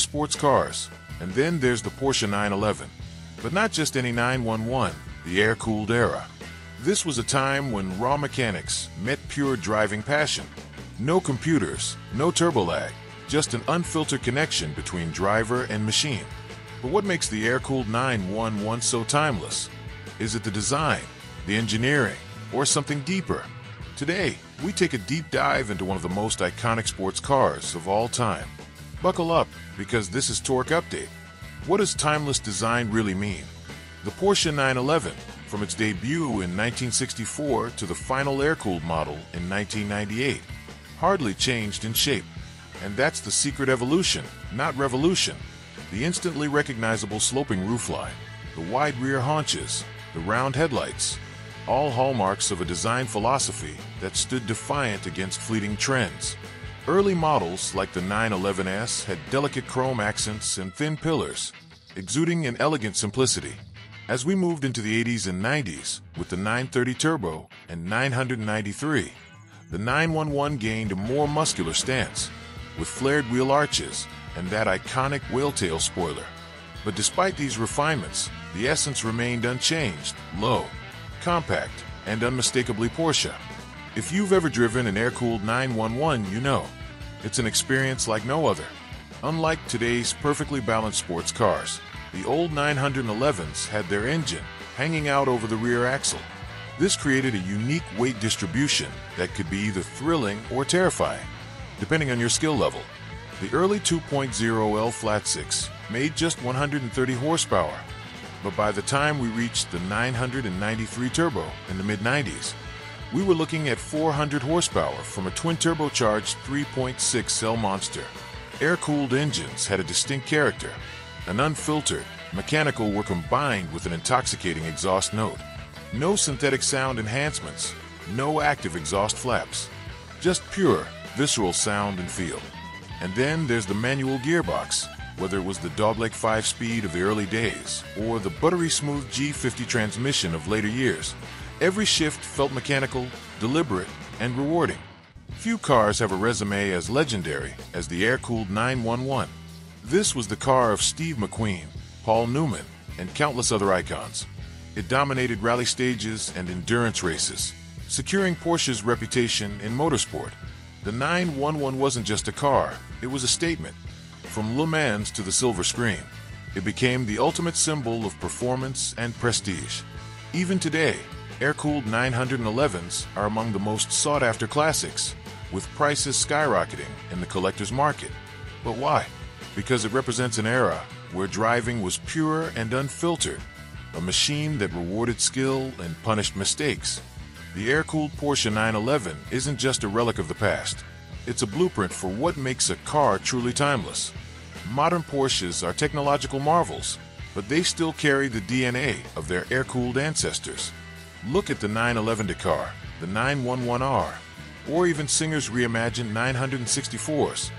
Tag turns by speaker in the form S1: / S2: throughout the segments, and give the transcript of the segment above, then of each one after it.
S1: sports cars. And then there's the Porsche 911. But not just any 911, the air-cooled era. This was a time when raw mechanics met pure driving passion. No computers, no turbo lag, just an unfiltered connection between driver and machine. But what makes the air-cooled 911 so timeless? Is it the design, the engineering, or something deeper? Today, we take a deep dive into one of the most iconic sports cars of all time. Buckle up, because this is Torque Update. What does timeless design really mean? The Porsche 911, from its debut in 1964 to the final air-cooled model in 1998, hardly changed in shape. And that's the secret evolution, not revolution. The instantly recognizable sloping roofline, the wide rear haunches, the round headlights, all hallmarks of a design philosophy that stood defiant against fleeting trends. Early models like the 911S had delicate chrome accents and thin pillars, exuding an elegant simplicity. As we moved into the 80s and 90s with the 930 Turbo and 993, the 911 gained a more muscular stance, with flared wheel arches and that iconic whale-tail spoiler. But despite these refinements, the essence remained unchanged, low, compact, and unmistakably Porsche. If you've ever driven an air-cooled 911, you know. It's an experience like no other. Unlike today's perfectly balanced sports cars, the old 911s had their engine hanging out over the rear axle. This created a unique weight distribution that could be either thrilling or terrifying, depending on your skill level. The early 2.0L Flat-6 made just 130 horsepower, but by the time we reached the 993 Turbo in the mid-90s, we were looking at 400 horsepower from a twin-turbocharged 3.6L monster. Air-cooled engines had a distinct character. An unfiltered, mechanical were combined with an intoxicating exhaust note. No synthetic sound enhancements, no active exhaust flaps. Just pure, visceral sound and feel. And then there's the manual gearbox, whether it was the dogleg 5-speed of the early days or the buttery smooth G50 transmission of later years. Every shift felt mechanical, deliberate, and rewarding. Few cars have a resume as legendary as the air-cooled 911. This was the car of Steve McQueen, Paul Newman, and countless other icons. It dominated rally stages and endurance races, securing Porsche's reputation in motorsport. The 911 wasn't just a car, it was a statement. From Le Mans to the silver screen, it became the ultimate symbol of performance and prestige. Even today, air-cooled 911s are among the most sought-after classics, with prices skyrocketing in the collector's market. But why? Because it represents an era where driving was pure and unfiltered, a machine that rewarded skill and punished mistakes. The air-cooled Porsche 911 isn't just a relic of the past. It's a blueprint for what makes a car truly timeless. Modern Porsches are technological marvels, but they still carry the DNA of their air-cooled ancestors. Look at the 911 Dakar, the 911R, or even Singer's reimagined 964s.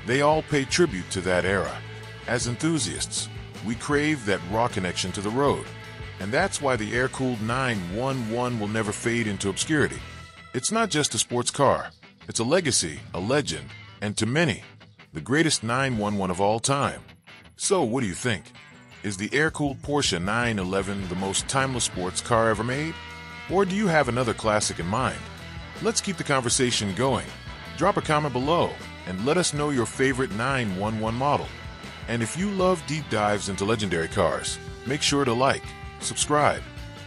S1: They all pay tribute to that era. As enthusiasts, we crave that raw connection to the road. And that's why the air-cooled 911 will never fade into obscurity. It's not just a sports car. It's a legacy, a legend, and to many, the greatest 911 of all time. So what do you think? Is the air-cooled Porsche 911 the most timeless sports car ever made? Or do you have another classic in mind? Let's keep the conversation going. Drop a comment below and let us know your favorite 911 model. And if you love deep dives into legendary cars, make sure to like, subscribe,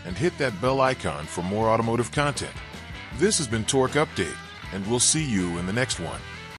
S1: and hit that bell icon for more automotive content. This has been Torque Update, and we'll see you in the next one.